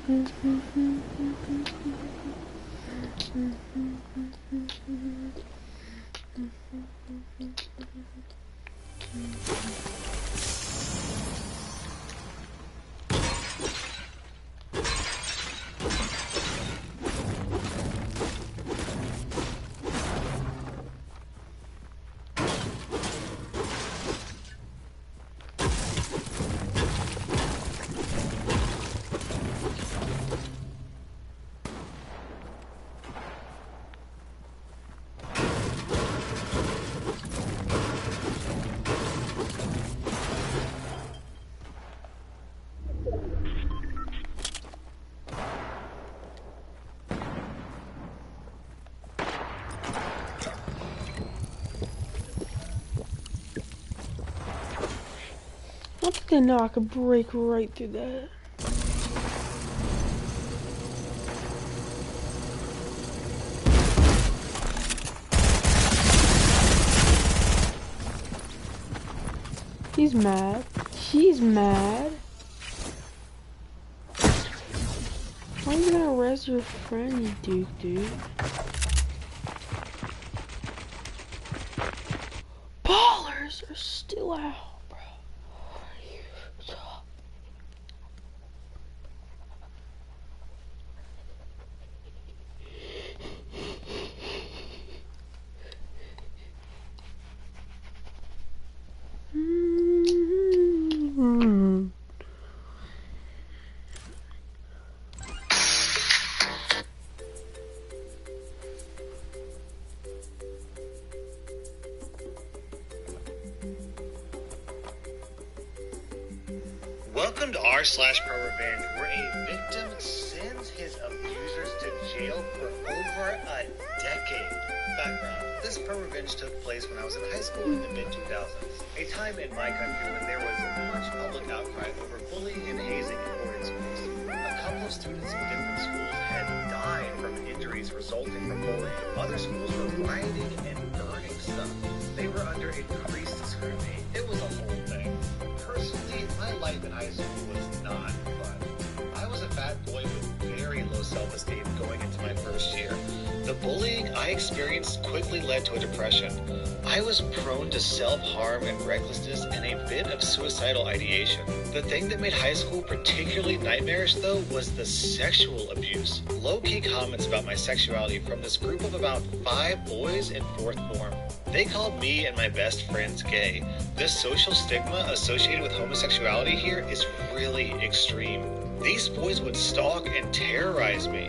I think I know I could break right through that. He's mad. He's mad. Why are you gonna res your friend, you dude? Ballers are still out. Welcome to r/ProRevenge, where a victim sends his abusers to jail for over a decade. Background: this ProRevenge took place when I was in high school in the mid-2000s, a time in my country when there was much public outcry over bullying and hazing in boarding schools. A couple of students in different schools had died from injuries resulting from bullying. Other schools were rioting and burning stuff. They were under increased scrutiny. It was a whole thing. Personally, my life in high school was not fun. I was a fat boy with very low self-esteem going into my first year. The bullying I experienced quickly led to a depression. I was prone to self-harm and recklessness and a bit of suicidal ideation. The thing that made high school particularly nightmarish, though, was the sexual abuse. Low-key comments about my sexuality from this group of about 5 boys in 4th form. They called me and my best friends gay. The social stigma associated with homosexuality here is really extreme. These boys would stalk and terrorize me.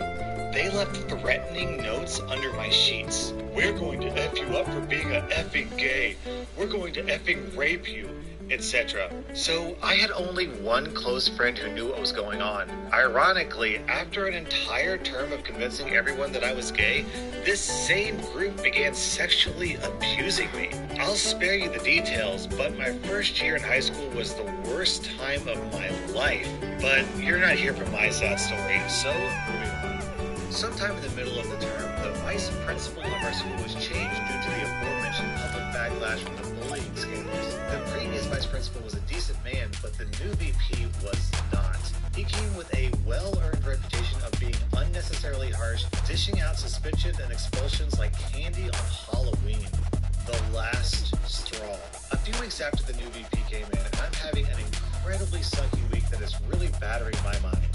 They left threatening notes under my sheets. We're going to F you up for being a effing gay. We're going to effing rape you, etc. So I had only one close friend who knew what was going on. Ironically, after an entire term of convincing everyone that I was gay, this same group began sexually abusing me. I'll spare you the details, but my first year in high school was the worst time of my life. But you're not here for my sad story, so moving on. Sometime in the middle of the term, the vice principal of our school was changed due to the aforementioned public backlash from the bullying scandals. The previous vice principal was a decent man, but the new VP was not. He came with a well-earned reputation of being unnecessarily harsh, dishing out suspensions and expulsions like candy on Halloween. The last straw. A few weeks after the new VP came in, I'm having an incredibly sucky week that is really battering my mind.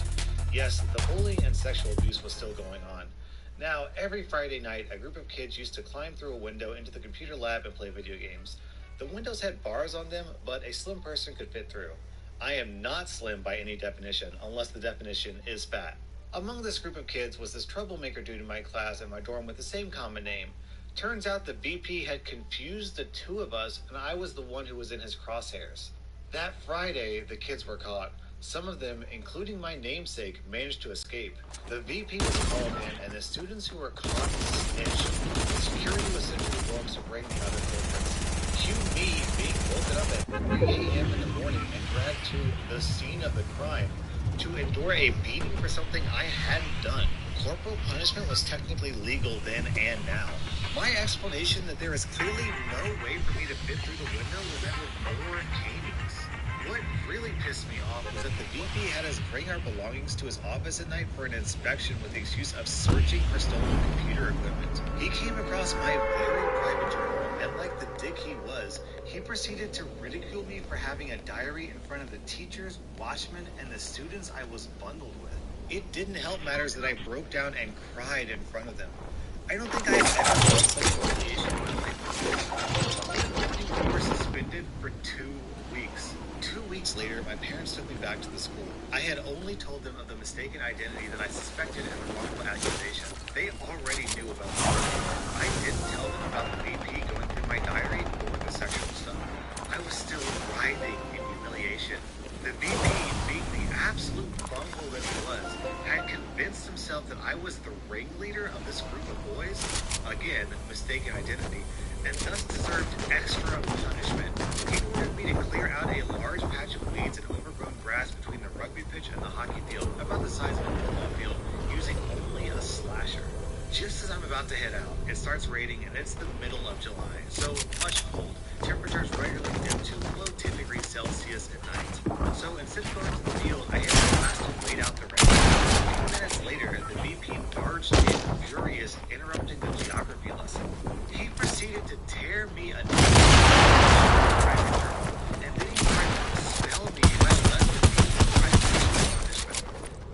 Yes, the bullying and sexual abuse was still going on. Now, every Friday night, a group of kids used to climb through a window into the computer lab and play video games. The windows had bars on them, but a slim person could fit through. I am not slim by any definition, unless the definition is fat. Among this group of kids was this troublemaker dude in my class and my dorm with the same common name. Turns out the VP had confused the two of us, and I was the one who was in his crosshairs. That Friday, the kids were caught. Some of them, including my namesake, managed to escape. The VP was called in, and the students who were caught snitched. Security was sent to the dorms to bring the other culprits. Cue me being woken up at 3 a.m. in the morning and dragged to the scene of the crime to endure a beating for something I hadn't done. Corporal punishment was technically legal then and now. My explanation that there is clearly no way for me to fit through the window was met with more canings. What really pissed me off was that the VP had us bring our belongings to his office at night for an inspection with the excuse of searching for stolen computer equipment. He came across my very private journal, and like the dick he was, he proceeded to ridicule me for having a diary in front of the teachers, watchmen, and the students I was bundled with. It didn't help matters that I broke down and cried in front of them. I don't think I have ever felt such humiliation in my life. We were suspended for 2 weeks. 2 weeks later, my parents took me back to the school. I had only told them of the mistaken identity that I suspected and the wrongful accusation. They already knew about the I didn't tell them about the VP going through my diary or the sexual stuff. I was still writhing in humiliation. The VP, being the absolute bunghole that he was, had convinced himself that I was the ringleader of this group of boys, again, mistaken identity, and thus deserved extra punishment. He ordered me to clear out a large patch of weeds and overgrown grass between the rugby pitch and the hockey field, about the size of a football field, using only a slasher. Just as I'm about to head out, it starts raining and it's the middle of July, so much cold. Temperatures regularly dip to below 10 degrees Celsius at night. So instead of going to the field, I hit the glass to wait out the rain. A few minutes later, the VP barged in, furious, interrupting the geography lesson. He proceeded to tear me a new and then he tried to expel me if I left the punishment.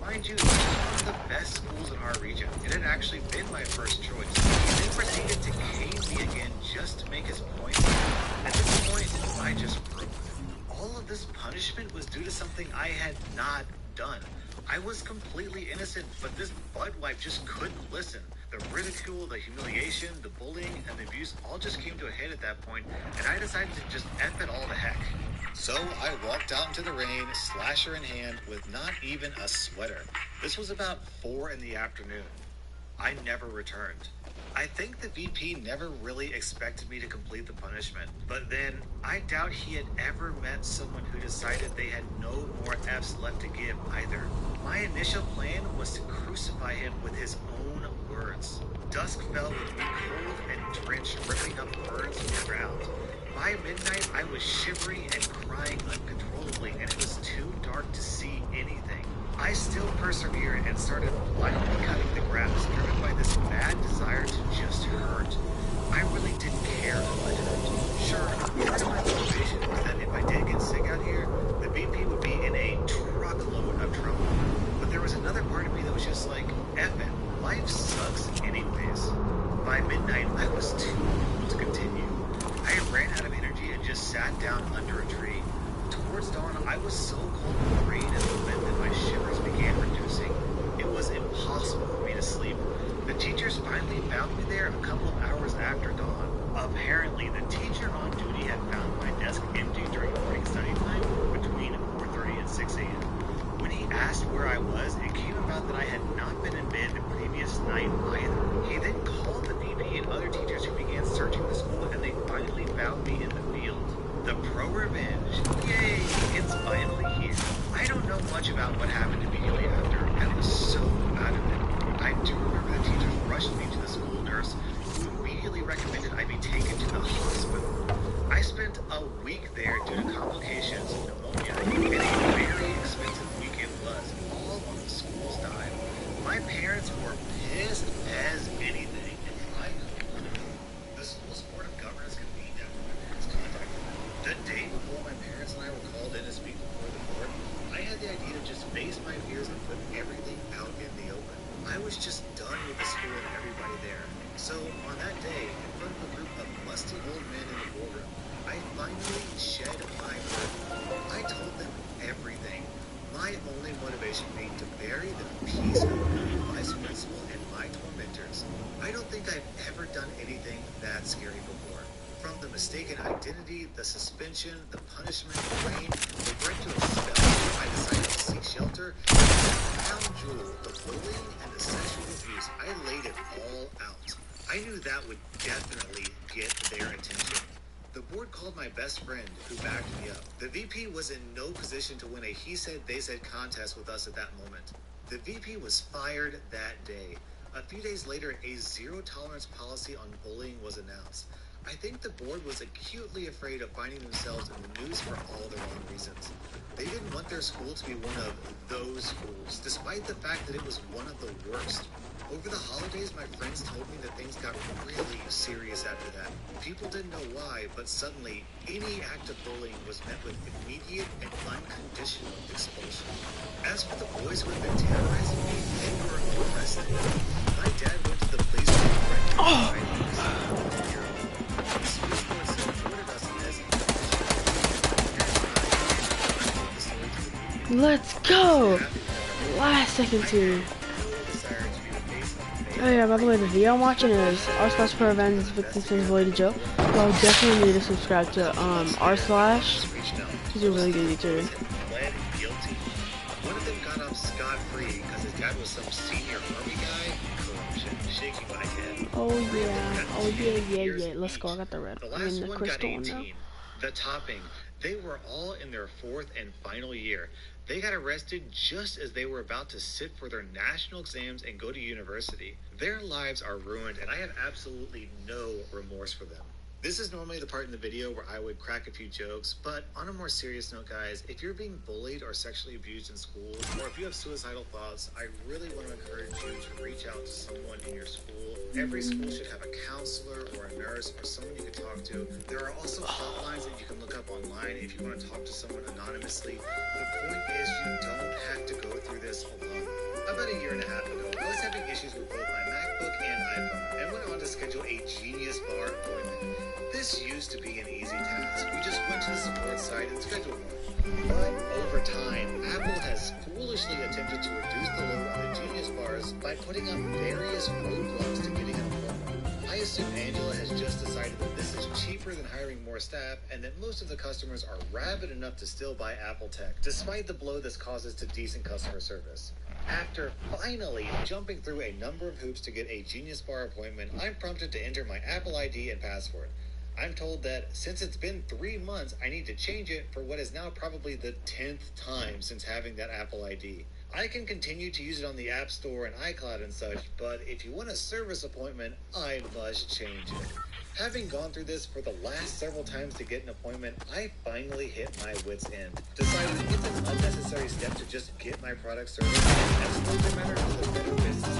Mind you, this was one of the best schools in our region. It had actually been my first choice. He then proceeded to cane me again just to make his point. At this point, I just broke. All of this punishment was due to something I had not done. I was completely innocent, but this butt wipe just couldn't listen. The ridicule, the humiliation, the bullying, and the abuse all just came to a head at that point, and I decided to just F it all to heck. So I walked out into the rain, slasher in hand, with not even a sweater. This was about 4 in the afternoon. I never returned. I think the VP never really expected me to complete the punishment, but then I doubt he had ever met someone who decided they had no more F's left to give either. My initial plan was to crucify him with his own words. Dusk fell with me cold and drenched, ripping up burns from the ground. By midnight, I was shivering and crying uncontrollably, and it was too dark to see anything. I still persevered and started blindly cutting the grass, driven by this mad desire to just hurt. I really didn't care who I hurt. Sure, part of my motivation was that if I did get sick out here, the VP would be in a truckload of trouble. But there was another part of me that was just like, F it, life sucks anyways. By midnight, I was too cold to continue. I ran out of energy and just sat down under a tree. Towards dawn, I was so cold with the rain and the wind that my shivers began reducing. It was impossible for me to sleep. The teachers finally found me there a couple of hours after dawn. Apparently, the teacher on duty had found my desk empty during morning study time between 4:30 and 6 a.m. When he asked where I was, it came about that I had not been in bed the previous night either. He then called the VP and other teachers who began searching the school, and they finally found me in the field. The pro-revenge. Yay, it's finally here. I don't know much about what happened immediately after. I was so out of it. I do remember the teachers rushed me to the school nurse, who immediately recommended I be taken to the hospital. I spent a week there due to complications, pneumonia, and a very expensive week it was, all on the school's dime. My parents were pissed as anything, and I couldn't. The school's board of governors convened after my parents contacted me. The day before my parents and I were called in to speak before the board, I had the idea to just face my fears and put everything out in the open. I was just done with the school and everybody there. So on that day, in front of a group of musty old men in the boardroom, I finally shed my burden. I told them everything. My only motivation being to bury the peace of the vice principal and my tormentors. I don't think I've ever done anything that scary before. From the mistaken identity, the suspension, the punishment, the rain, the threat to expel me, I decided to seek shelter, and the crown jewel, the bullying and the sexual abuse, I laid it all out. I knew that would definitely get their attention. The board called my best friend, who backed me up. The VP was in no position to win a he said, they said contest with us at that moment. The VP was fired that day. A few days later, a zero-tolerance policy on bullying was announced. I think the board was acutely afraid of finding themselves in the news for all the wrong reasons. They didn't want their school to be one of those schools, despite the fact that it was one of the worst. Over the holidays, my friends told me that things got really serious after that. People didn't know why, but suddenly, any act of bullying was met with immediate and unconditional expulsion. As for the boys who had been terrorizing me, they were arrested. My dad went to the police to Let's go! Last second too. Oh yeah, by the way, the video I'm watching is r/pro revenge victim sins void to jail. So definitely need to subscribe to r/. He's a really good YouTuber. One of them got off scot-free because his dad was some senior army guy. Corruption, shaking my head. Oh yeah. Let's go. I got the red. The last the one crystal got 18. one. The topping. They were all in their 4th and final year. They got arrested just as they were about to sit for their national exams and go to university. Their lives are ruined, and I have absolutely no remorse for them. This is normally the part in the video where I would crack a few jokes, but on a more serious note, guys, if you're being bullied or sexually abused in school, or if you have suicidal thoughts, I really want to encourage you to reach out to someone in your school. Every school should have a counselor or a nurse or someone you can talk to. There are also hotlines that you can look up online if you want to talk to someone anonymously. The point is, you don't have to go through this alone. About a year and a half ago, I was having issues with both my MacBook and iPhone, and went on to schedule a Genius Bar appointment. This used to be an easy task. We just went to the support site and scheduled one. But over time, Apple has foolishly attempted to reduce the load on the Genius Bars by putting up various roadblocks to getting an appointment. I assume Angela has just decided that this is cheaper than hiring more staff, and that most of the customers are rabid enough to still buy Apple tech, despite the blow this causes to decent customer service. After finally jumping through a number of hoops to get a Genius Bar appointment, I'm prompted to enter my Apple ID and password. I'm told that since it's been 3 months, I need to change it for what is now probably the 10th time since having that Apple ID. I can continue to use it on the App Store and iCloud and such, but if you want a service appointment, I must change it. Having gone through this for the last several times to get an appointment, I finally hit my wit's end. Decided it's an unnecessary step to just get my product service as subject matter to the better business.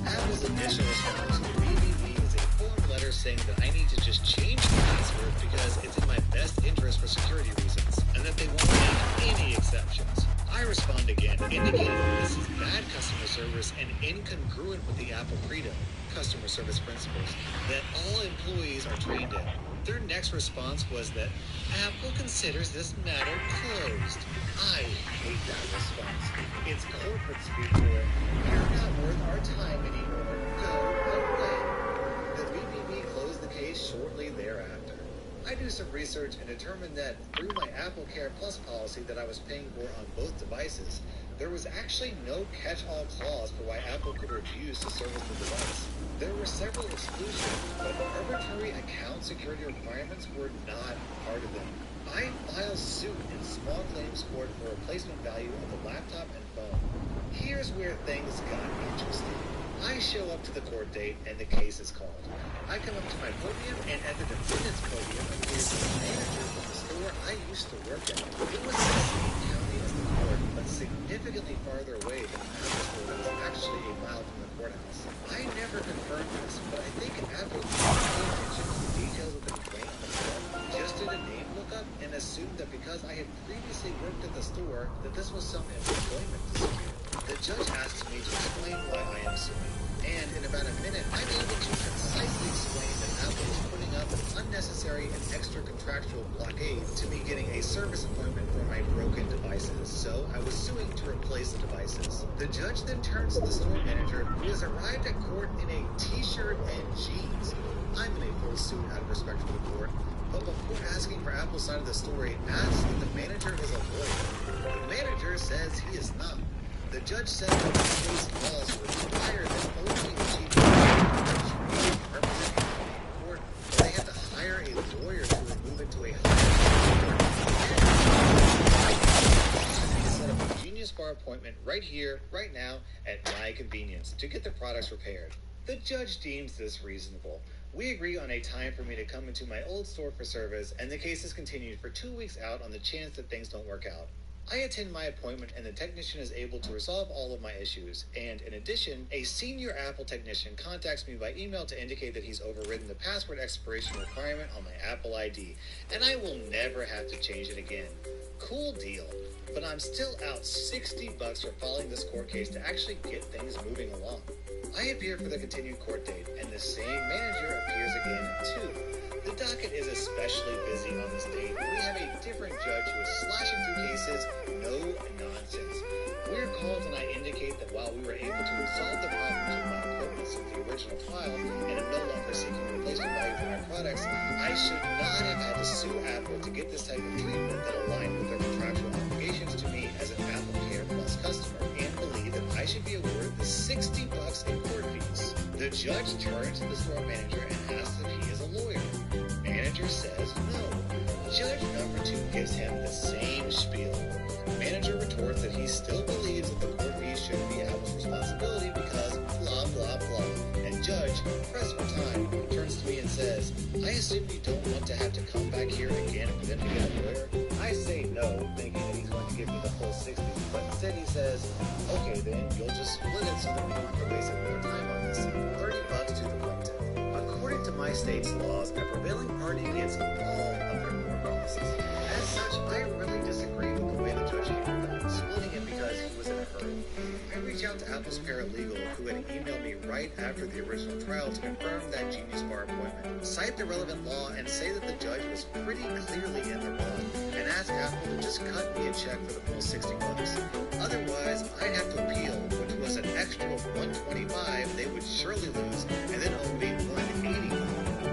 Apple's initial response to BBB is a form letter saying that I need to just change the password because it's in my best interest for security reasons, and that they won't make any exceptions. I respond again, indicating that this is bad customer service and incongruent with the Apple Credo, customer service principles, that all employees are trained in. Their next response was that Apple considers this matter closed. I hate that response. It's corporate speak for you're not worth our time anymore. Go away. The BBB closed the case shortly thereafter. I do some research and determined that through my Apple Care Plus policy that I was paying for on both devices, there was actually no catch-all clause for why Apple could refuse to service the device. There were several exclusions, but arbitrary account security requirements were not part of them. I filed suit in small claims court for replacement value of the laptop and phone. Here's where things got interesting. I show up to the court date and the case is called. I come up to my podium, and at the defendant's podium appears the manager of the store I used to work at. It was in the same county as the court, but significantly farther away than the Apple store that was actually a mile from the courthouse. I never confirmed this, but I think Apple didn't pay attention to the details of the complaint on the form, just did a name lookup and assumed that because I had previously worked at the store, that this was some employment dispute. The judge asked me to explain why I am suing, and in about a minute, I'm able to concisely explain that Apple was putting up an unnecessary and extra contractual blockade to me getting a service appointment for my broken devices, so I was suing to replace the devices. The judge then turns to the store manager, who has arrived at court in a t-shirt and jeans. I'm in a full suit out of respect for the court, but before asking for Apple's side of the story, asks if the manager is a lawyer. The manager says he is not. The judge said that the case laws require that only the chief executive representing the court, but they have to hire a lawyer to remove it to a higher court. Set up a Genius Bar appointment right here, right now, at my convenience to get the products repaired. The judge deems this reasonable. We agree on a time for me to come into my old store for service, and the case is continued for 2 weeks out on the chance that things don't work out. I attend my appointment and the technician is able to resolve all of my issues, and in addition, a senior Apple technician contacts me by email to indicate that he's overridden the password expiration requirement on my Apple ID, and I will never have to change it again. Cool deal. But I'm still out $60 for following this court case to actually get things moving along. I appear for the continued court date, and the same manager appears again too. The docket is especially busy on this date. We have a different judge who is slashing through cases, no nonsense. We're called and I indicate that while we were able to resolve the problems with my equipment since the original trial and am no longer seeking replacement value for my products, I should not have had to sue Apple to get this type of treatment that aligned with their contractual obligations to me as an Apple Care Plus customer, and believe that I should be awarded the $60 in court fees. The judge turns to the store manager and asks if he is a lawyer. Manager says no. Judge number 2 gives him the same spiel. Manager retorts that he still believes that the court fees shouldn't be Apple's responsibility because blah blah blah. And judge, pressed for time, turns to me and says, I assume you don't want to have to come back here again for them to get a lawyer? I say no, thinking that he's going to give me the full 60, but instead he says, okay then, you'll just split it so that we don't have to waste any more time on this. $30 to the plaintiff. According to my state's laws, a prevailing party gets all of their court costs. As such, I really disagree with the way the judge handled that, splitting it because he was in a hurry. I reached out to Apple's paralegal, who had emailed me right after the original trial to confirm that Genius Bar appointment, cite the relevant law, and say that the judge was pretty clearly in the wrong, and ask Apple to just cut me a check for the full $60. Otherwise, I'd have to appeal, which was an extra $125 they would surely lose, and then owe me $180.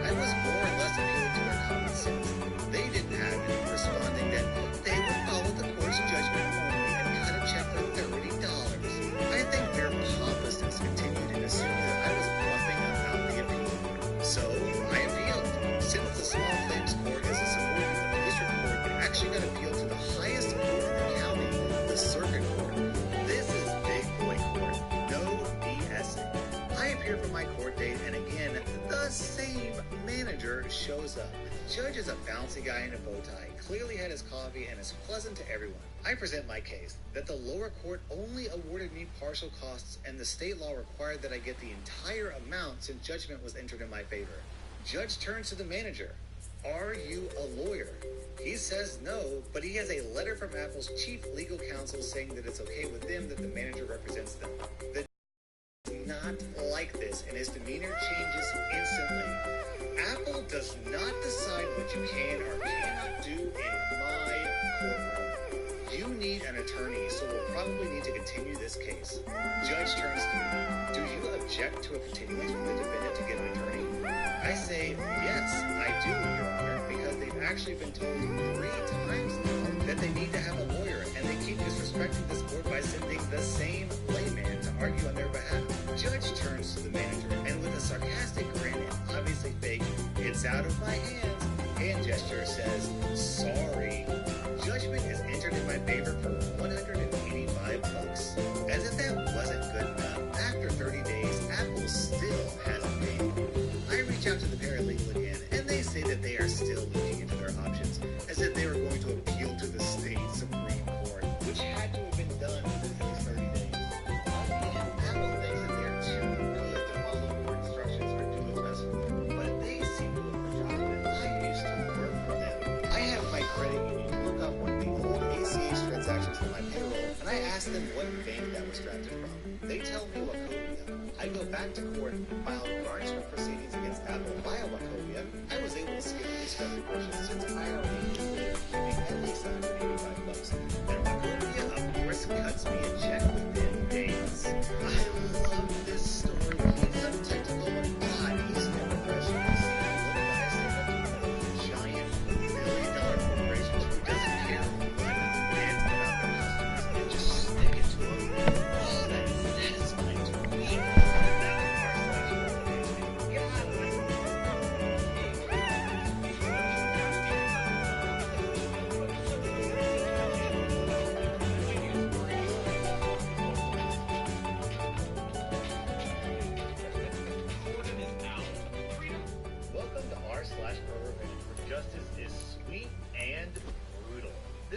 I was more or less appealing to their common sense. They didn't have it, responding that they would follow the court's judgment only and cut a check for $30. I think their pompousness continued in assuming that I was bluffing about the appeal. So, I appealed. Since the small claims court is a subordinate of the district court, it actually got appealed to the highest court in the county, the circuit court. This is big boy court. No BSing. I appear for my court date, and again, the same manager shows up. Judge is a bouncy guy in a bow tie, clearly had his coffee, and is pleasant to everyone. I present my case, that the lower court only awarded me partial costs, and the state law required that I get the entire amount since judgment was entered in my favor. Judge turns to the manager. Are you a lawyer? He says no, but he has a letter from Apple's chief legal counsel saying that it's okay with them that the manager represents them. The not like this, and his demeanor changes instantly. Apple does not decide what you can or cannot do in my courtroom. You need an attorney, so we'll probably need to continue this case. Judge turns to me. Do you object to a continuance from the defendant to get an attorney? I say, yes, I do, Your Honor, because they've actually been told 3 times now that they need to have a lawyer, and they keep disrespecting this court by sending the same layman to argue on their behalf. Judge turns to the manager, and with a sarcastic grin and obviously fake, it's out of my hands, hand gesture says, sorry. Judgment is entered in my favor for $185. As if that wasn't good enough, after 30 days, Apple still hasn't paid. I reach out to the paralegal again, and they say that they are still looking into their options, as if they were going to appeal to the state Supreme Court, which had to have been done within these 30 days. Apple thinks that they're too good to follow court instructions or do what's best for them, but they seem to have forgotten that I used to work for them. I have my credit union look up one of the old ACH transactions on my payroll, and I ask them what bank that was drafted from. They tell me Wachovia. I go back to court and file garnishment proceedings against Apple via Wachovia. I was able to skip the discovery portion since I already included keeping at least $185. And Wachovia, of course, cuts me a check within days. I love this story. He's a technical bodies and professionals. Look at I say that to one of the giant billion-dollar corporations who doesn't care one bit about their customers and just stick it to them. Oh, that's satisfying to me.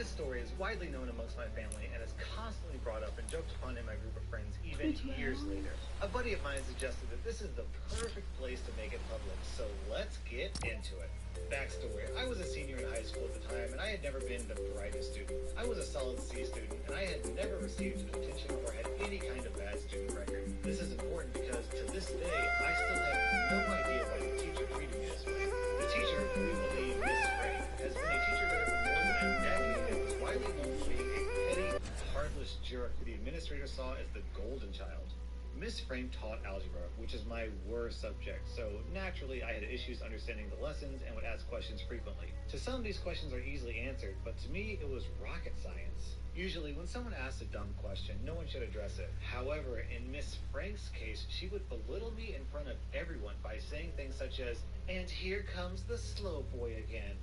This story is widely known amongst my family and is constantly brought up and joked upon in my group of friends even years later. A buddy of mine suggested that this is the perfect place to make it public, so let's get into it. Backstory: I was a senior in high school at the time, and I had never been the brightest student. I was a solid C student, and I had never received detention or had any kind of bad student record. This is important because to this day, I still have no idea why the teacher treated me this way. The teacher, who we believe Miss Frank, has been a teacher there for more than a decade and was widely known for being a petty, heartless jerk that the administrator saw as the golden child. Miss Frank taught algebra, which is my worst subject, so naturally I had issues understanding the lessons and would ask questions frequently. To some, these questions are easily answered, but to me, it was rocket science. Usually, when someone asks a dumb question, no one should address it. However, in Miss Frank's case, she would belittle me in front of everyone by saying things such as, "And here comes the slow boy again.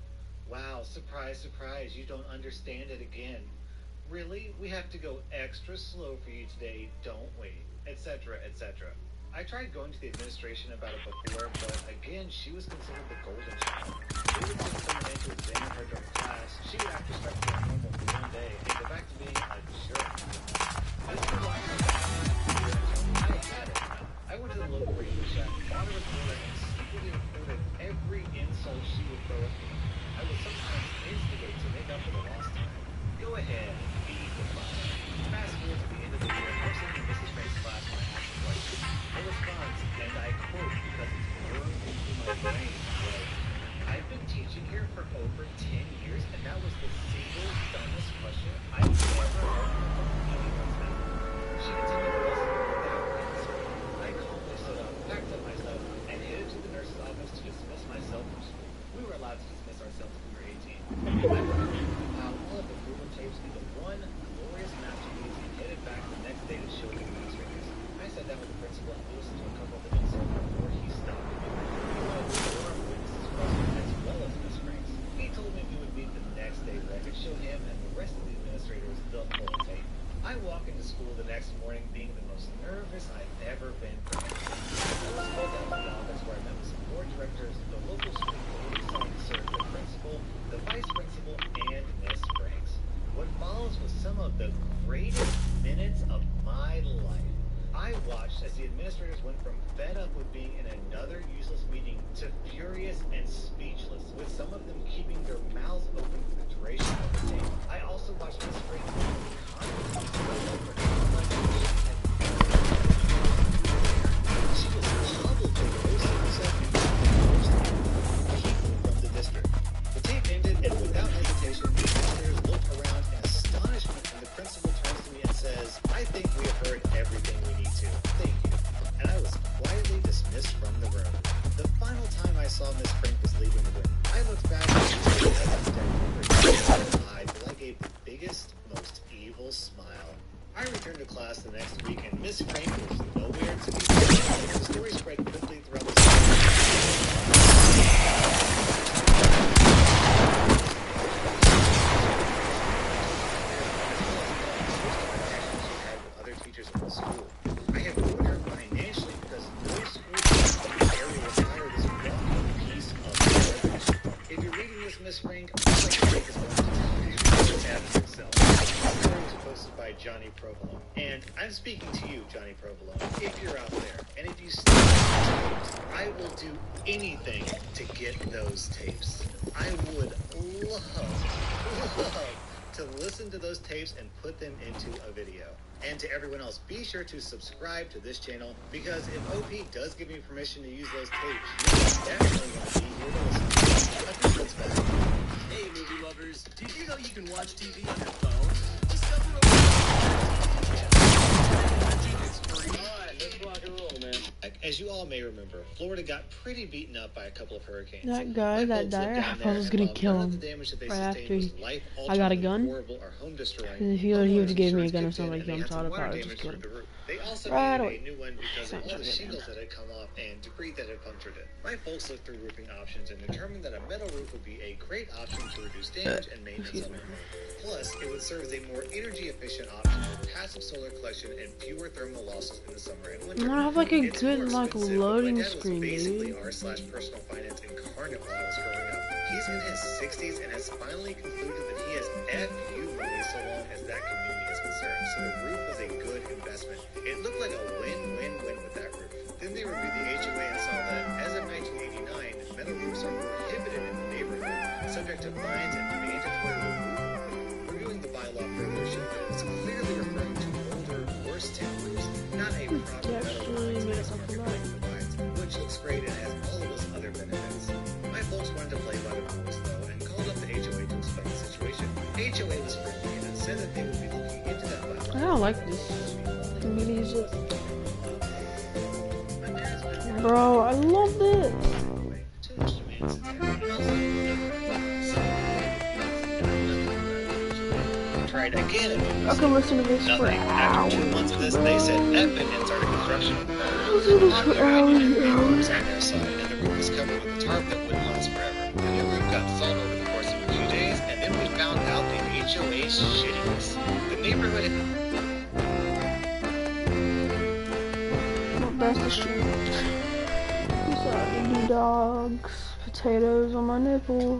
Wow, surprise, surprise, you don't understand it again. Really? We have to go extra slow for you today, don't we?" Etc., etc. I tried going to the administration about it before, but again, she was considered the golden child. They would send someone in to examine her during class. She would act respectful and normal for one day and go back to being a jerk. As for I had it. I went to the local radio shack, bought a recorder, and secretly recorded every insult she would throw at me. I would sometimes instigate to make up for the lost time. Go ahead, be the fire. Fast forward to the end of the year, I was in Mrs. Frank's class when I asked the question. Her response, and I quote because it's burned into my brain, was, "I've been teaching here for over 10 years, and that was the single dumbest question I've ever heard from anyone's mouth." She continued the lesson without answering. I calmly stood up, packed up my stuff, and headed to the nurse's office to dismiss myself from school. We were allowed to dismiss ourselves when we were 18. I compiled all of the proven tapes into one glorious masterpiece and headed back the next day to show the administrators. I sat down with the principal and listened to a couple of the insults before he stopped me. He wanted to warn witnesses present as well as Miss Franks. He told me we would meet the next day where I could show him and the rest of the administrators the full tape. I walk into school the next morning being the most nervous I've ever been for anything. I was called down to the office where I met with some board directors, the local school committee served the principal, the vice principal, and Miss Franks. What follows was some of the greatest minutes of my life. I watched as the administrators went from fed up with being in another useless meeting to furious and speechless, with some of them keeping their mouths open for the duration of the tape. I also watched Miss Franks she was humbled to roast herself from the district. The tape ended, and without hesitation, the administrators looked around in astonishment, and the principal turns to me and says, "I think we have heard everything we need to. Thank you." And I was quietly dismissed from the room. The final time I saw Miss Frank was leaving the room, I looked back and eyed while I gave the biggest, most evil smile. I returned to class the next week, and Miss Frank was nowhere to be found. The story spread quickly throughout the other teachers in the school. I have ruined her financially because no school in the area will hire this one piece of garbage. If you're reading this, Miss Frank, Miss Frank is going to have himself. The story was posted by Johnny Provolone. And I'm speaking to you, Johnny Provolone, if you're out there. And if you still have tapes, I will do anything to get those tapes. I would love to listen to those tapes and put them into a video. And to everyone else, be sure to subscribe to this channel, because if OP does give me permission to use those tapes, you're definitely going to be here to listen. I think that's bad. Hey, movie lovers, did you know you can watch TV on your phone? Discover a it's free. Alright, let's rock and roll, man. As you all may remember, Florida got pretty beaten up by a couple of hurricanes. That guy, that dyer, I thought I was gonna kill him right after I got a gun. And if he would have gave me a gun or something like that, I'm taught about it, just kill him. They also Right made away. a new one because of all the shingles that had come off and debris that had punctured it. My folks looked through roofing options and determined that a metal roof would be a great option to reduce damage and maintenance on the home. Plus, it would serve as a more energy-efficient option with passive solar collection and fewer thermal losses in the summer and winter. You wanna have like a It's good more like expensive, but loading my dad screen, was basically dude. r/personal finance incarnate while I was growing up. He's in his 60s and has finally concluded that he has F you money so long as that community is concerned. So the roof was a good investment. It looked like a win-win-win with that roof. Then they reviewed the HOA and saw that as of 1989, metal roofs are prohibited in the neighborhood, subject to fines and mandatory removal. Reviewing the bylaw further showed that it was clearly referring to older, worse tin roofs, not a proper metal line as market rate provides, which looks great and has all of those other benefits. My folks wanted to play by the rules though and called up the HOA to explain the situation. HOA was friendly and said that they would be looking into that bylaw. I don't like this music. Bro, I love this. Tried again. I can listen to this for Nothing. hours. After 2 months of this, they said F it and started construction. Listen to this for hours and hours. On their side, and the roof was covered with a tarp that wouldn't last forever. The new roof got installed over the course of a few days, and then we found out the HOA's shittiness. The neighborhood. That's the stream. These are the dogs, potatoes on my nipple.